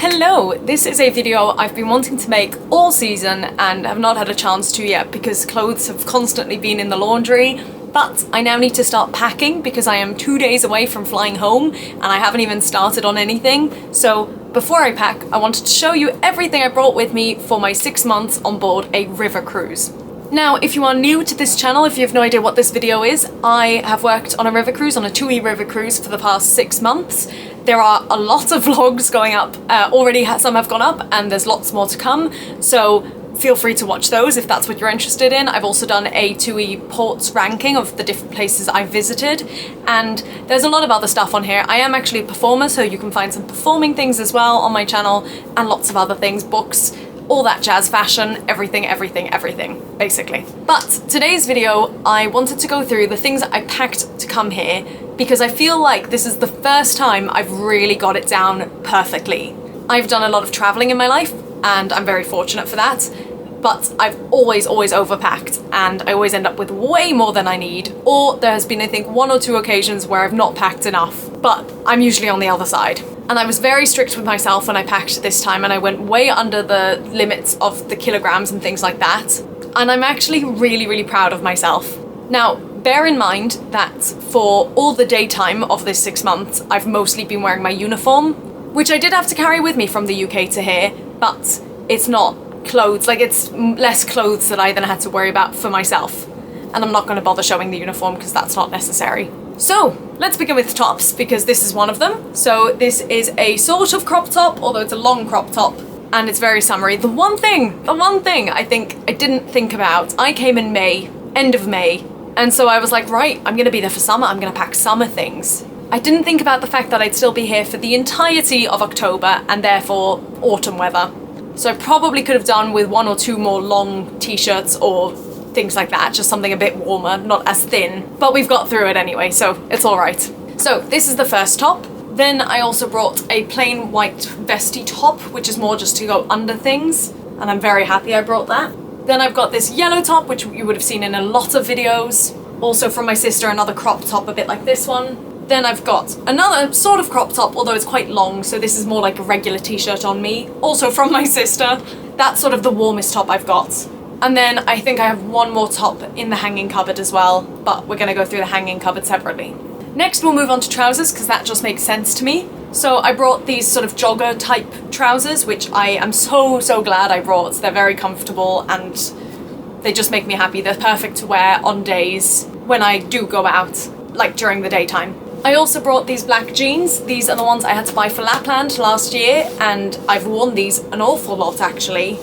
Hello, this is a video I've been wanting to make all season and have not had a chance to yet because clothes have constantly been in the laundry, but I now need to start packing because I am 2 days away from flying home and I haven't even started on anything. So before I pack, I wanted to show you everything I brought with me for my 6 months on board a river cruise. Now, if you are new to this channel, if you have no idea what this video is, I have worked on a river cruise, on a TUI River Cruise for the past 6 months. There are a lot of vlogs going up, already some have gone up and there's lots more to come, so feel free to watch those if that's what you're interested in. I've also done a TUI ports ranking of the different places I've visited, and there's a lot of other stuff on here. I am actually a performer, so you can find some performing things as well on my channel, and lots of other things, books, all that jazz, fashion, everything, basically. But today's video, I wanted to go through the things I packed to come here because I feel like this is the first time I've really got it down perfectly. I've done a lot of traveling in my life and I'm very fortunate for that, but I've always overpacked and I always end up with way more than I need, or there has been, I think, 1 or 2 occasions where I've not packed enough, but I'm usually on the other side. And I was very strict with myself when I packed this time and I went way under the limits of the kilograms and things like that. And I'm actually really proud of myself. Now, bear in mind that for all the daytime of this 6 months, I've mostly been wearing my uniform, which I did have to carry with me from the UK to here, but it's not clothes, like it's less clothes that I then had to worry about for myself. And I'm not going to bother showing the uniform because that's not necessary. So let's begin with tops because this is one of them. So this is a sort of crop top, although it's a long crop top and it's very summery. The one thing I think I didn't think about, I came in May, end of May, and so I was like, right, I'm gonna be there for summer, I'm gonna pack summer things. I didn't think about the fact that I'd still be here for the entirety of October and therefore autumn weather. So I probably could have done with 1 or 2 more long t-shirts or things like that, just something a bit warmer, not as thin, but we've got through it anyway, so it's all right. So this is the first top. Then I also brought a plain white vesty top, which is more just to go under things, and I'm very happy I brought that. Then I've got this yellow top, which you would have seen in a lot of videos, also from my sister, another crop top a bit like this one. Then I've got another sort of crop top, although it's quite long, so this is more like a regular t-shirt on me, also from my sister. That's sort of the warmest top I've got. And then I think I have 1 more top in the hanging cupboard as well, but we're gonna go through the hanging cupboard separately. Next we'll move on to trousers because that just makes sense to me. So I brought these sort of jogger type trousers, which I am so glad I brought. They're very comfortable and they just make me happy. They're perfect to wear on days when I do go out, like during the daytime. I also brought these black jeans. These are the ones I had to buy for Lapland last year and I've worn these an awful lot actually.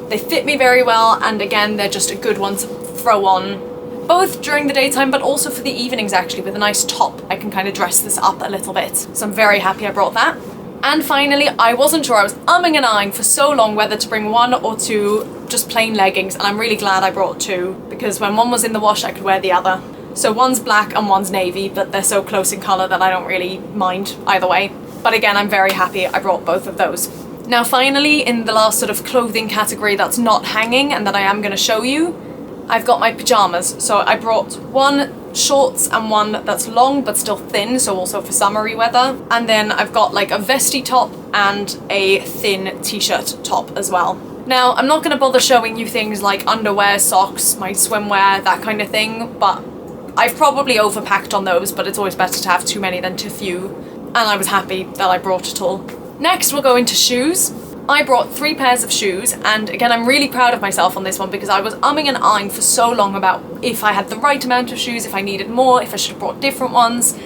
They fit me very well, and again, they're just a good one to throw on, both during the daytime, but also for the evenings actually, with a nice top. I can kind of dress this up a little bit. So I'm very happy I brought that. And finally, I wasn't sure, I was umming and ahhing for so long whether to bring 1 or 2 just plain leggings, and I'm really glad I brought 2, because when one was in the wash, I could wear the other. So one's black and one's navy, but they're so close in colour that I don't really mind either way. But again, I'm very happy I brought both of those. Now finally, in the last sort of clothing category that's not hanging and that I am going to show you, I've got my pyjamas. So I brought 1 shorts and 1 that's long but still thin, so also for summery weather. And then I've got like a vesty top and a thin t-shirt top as well. Now I'm not going to bother showing you things like underwear, socks, my swimwear, that kind of thing, but I've probably overpacked on those, but it's always better to have too many than too few. And I was happy that I brought it all. Next we'll go into shoes. I brought 3 pairs of shoes, and again I'm really proud of myself on this one because I was umming and ahhing for so long about if I had the right amount of shoes, if I needed more, if I should have brought different ones.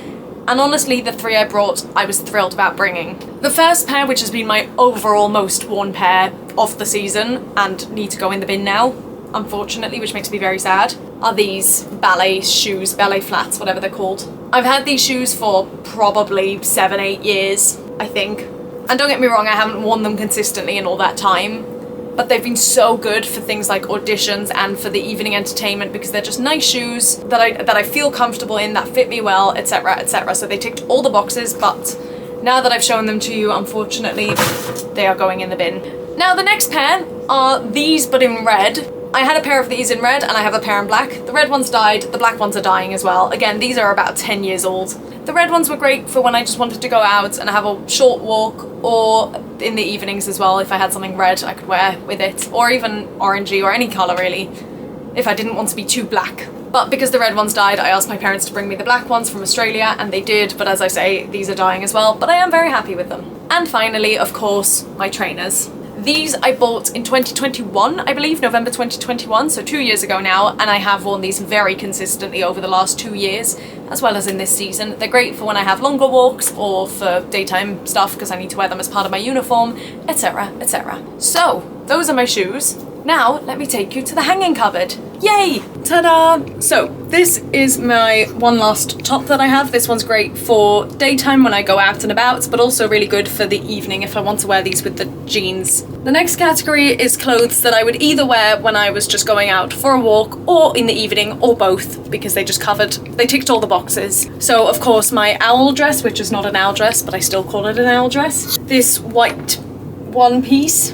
And honestly, the 3 I brought, I was thrilled about bringing. The first pair, which has been my overall most worn pair of the season and need to go in the bin now, unfortunately, which makes me very sad, are these ballet shoes, ballet flats, whatever they're called. I've had these shoes for probably 7-8 years, I think. And don't get me wrong, I haven't worn them consistently in all that time, but they've been so good for things like auditions and for the evening entertainment because they're just nice shoes that I feel comfortable in, that fit me well, etc, etc. So they ticked all the boxes, but now that I've shown them to you, unfortunately, they are going in the bin. Now the next pair are these but in red. I had a pair of these in red and I have a pair in black. The red ones died, the black ones are dying as well. Again, these are about 10 years old. The red ones were great for when I just wanted to go out and have a short walk, or in the evenings as well, if I had something red I could wear with it, or even orangey or any colour really, if I didn't want to be too black. But because the red ones died, I asked my parents to bring me the black ones from Australia, and they did, but as I say, these are dying as well, but I am very happy with them. And finally, of course, my trainers. These I bought in 2021, I believe, November 2021, so 2 years ago now, and I have worn these very consistently over the last 2 years, as well as in this season. They're great for when I have longer walks or for daytime stuff because I need to wear them as part of my uniform, etc, etc. So, those are my shoes. Now, let me take you to the hanging cupboard. Yay! Ta-da! So, this is my one last top that I have. This one's great for daytime when I go out and about, but also really good for the evening if I want to wear these with the jeans. The next category is clothes that I would either wear when I was just going out for a walk, or in the evening, or both, because they ticked all the boxes. So, of course, my owl dress, which is not an owl dress, but I still call it an owl dress. This white one piece,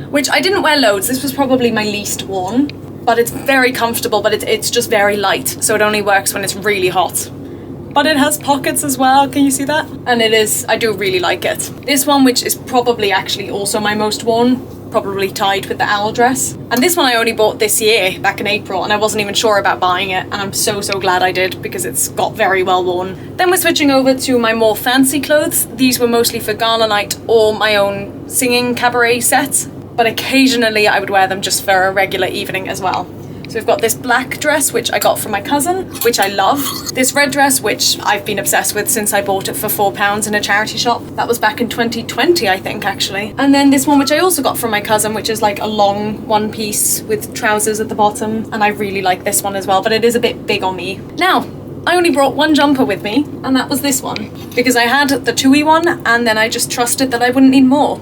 which I didn't wear loads. This was probably my least worn, but it's very comfortable, but it's just very light, so it only works when it's really hot. But it has pockets as well, can you see that? And I do really like it. This one, which is probably actually also my most worn, probably tied with the owl dress. And this one I only bought this year, back in April, and I wasn't even sure about buying it, and I'm so glad I did, because it's got very well worn. Then we're switching over to my more fancy clothes. These were mostly for gala night or my own singing cabaret set, but occasionally I would wear them just for a regular evening as well. So we've got this black dress, which I got from my cousin, which I love. This red dress, which I've been obsessed with since I bought it for £4 in a charity shop. That was back in 2020, I think, actually. And then this one, which I also got from my cousin, which is like a long one piece with trousers at the bottom. And I really like this one as well, but it is a bit big on me. Now, I only brought one jumper with me, and that was this one, because I had the TUI one, and then I just trusted that I wouldn't need more.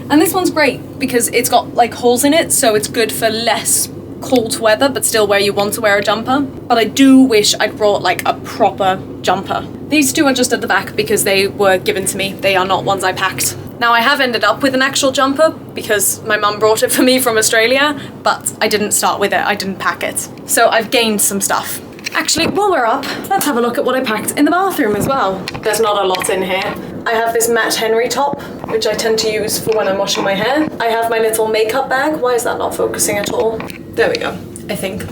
And this one's great because it's got like holes in it, so it's good for less cold weather, but still where you want to wear a jumper. But I do wish I'd brought like a proper jumper. These two are just at the back because they were given to me. They are not ones I packed. Now I have ended up with an actual jumper because my mum brought it for me from Australia, but I didn't start with it, I didn't pack it. So I've gained some stuff. Actually, while we're up, let's have a look at what I packed in the bathroom as well. There's not a lot in here. I have this Matt Henry top, which I tend to use for when I'm washing my hair. I have my little makeup bag. Why is that not focusing at all? There we go, I think.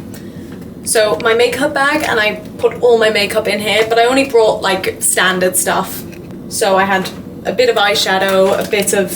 So my makeup bag, and I put all my makeup in here, but I only brought like standard stuff. So I had a bit of eyeshadow, a bit of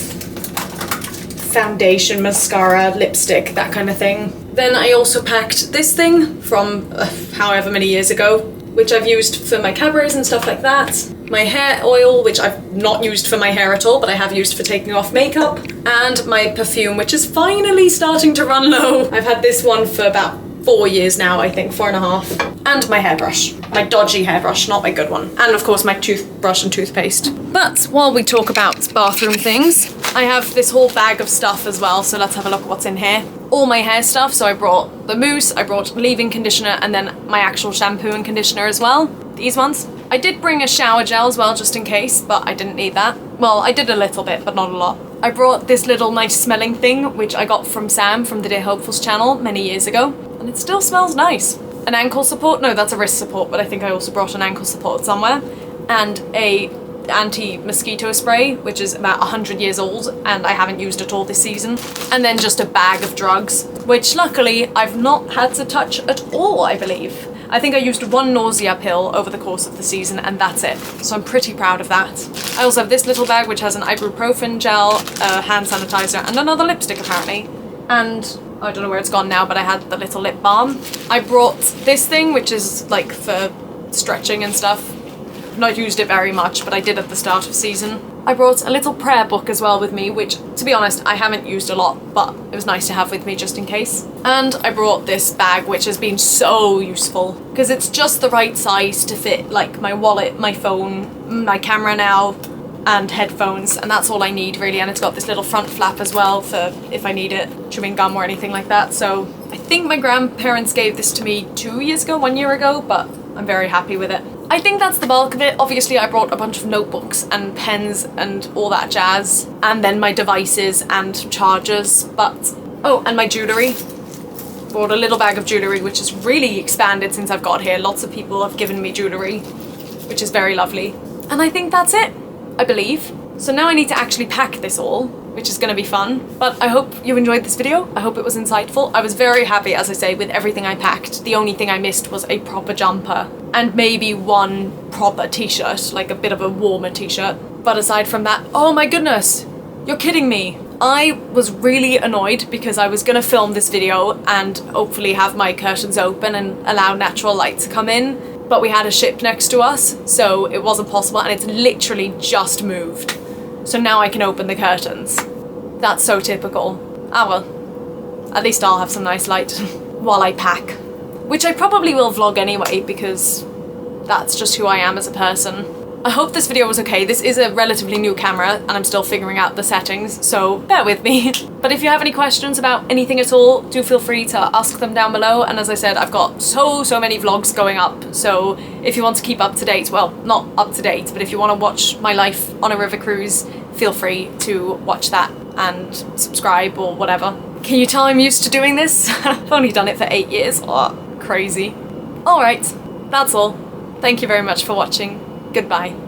foundation, mascara, lipstick, that kind of thing. Then I also packed this thing from however many years ago, which I've used for my cabarets and stuff like that. My hair oil, which I've not used for my hair at all, but I have used for taking off makeup. And my perfume, which is finally starting to run low. I've had this one for about 4 years now, I think, 4.5. And my hairbrush. My dodgy hairbrush, not my good one. And of course my toothbrush and toothpaste. But while we talk about bathroom things, I have this whole bag of stuff as well, so let's have a look at what's in here. All my hair stuff, so I brought the mousse, I brought leave-in conditioner, and then my actual shampoo and conditioner as well. These ones. I did bring a shower gel as well, just in case, but I didn't need that. Well, I did a little bit, but not a lot. I brought this little nice smelling thing, which I got from Sam from the Dear Hopefuls channel many years ago, and it still smells nice. An ankle support? No, that's a wrist support, but I think I also brought an ankle support somewhere. And a anti-mosquito spray, which is about 100 years old, and I haven't used at all this season. And then just a bag of drugs, which luckily I've not had to touch at all, I believe. I think I used one nausea pill over the course of the season, and that's it. So I'm pretty proud of that. I also have this little bag, which has an ibuprofen gel, a hand sanitizer, and another lipstick apparently. And I don't know where it's gone now, but I had the little lip balm. I brought this thing, which is like for stretching and stuff. Not used it very much, but I did at the start of season. I brought a little prayer book as well with me, which, to be honest, I haven't used a lot, but it was nice to have with me just in case. And I brought this bag, which has been so useful, because it's just the right size to fit, like, my wallet, my phone, my camera now, and headphones, and that's all I need, really. And it's got this little front flap as well for if I need it, chewing gum or anything like that. So I think my grandparents gave this to me 2 years ago, 1 year ago, but I'm very happy with it. I think that's the bulk of it. Obviously I brought a bunch of notebooks and pens and all that jazz, and then my devices and chargers, but oh, and my jewellery. Brought a little bag of jewellery, which has really expanded since I've got here. Lots of people have given me jewellery, which is very lovely. And I think that's it, I believe. So now I need to actually pack this all, which is gonna be fun. But I hope you enjoyed this video. I hope it was insightful. I was very happy, as I say, with everything I packed. The only thing I missed was a proper jumper and maybe one proper t-shirt, like a bit of a warmer t-shirt. But aside from that, oh my goodness, you're kidding me. I was really annoyed because I was gonna film this video and hopefully have my curtains open and allow natural light to come in, but we had a ship next to us, so it wasn't possible, and it's literally just moved. So now I can open the curtains. That's so typical. Ah well, at least I'll have some nice light while I pack. Which I probably will vlog anyway, because that's just who I am as a person. I hope this video was okay. This is a relatively new camera and I'm still figuring out the settings, so bear with me. But if you have any questions about anything at all, do feel free to ask them down below. And as I said, I've got so many vlogs going up, so if you want to keep up to date, well, not up to date, but if you want to watch my life on a river cruise, feel free to watch that and subscribe or whatever. Can you tell I'm used to doing this? I've only done it for 8 years. Oh, crazy. Alright, that's all. Thank you very much for watching. Goodbye.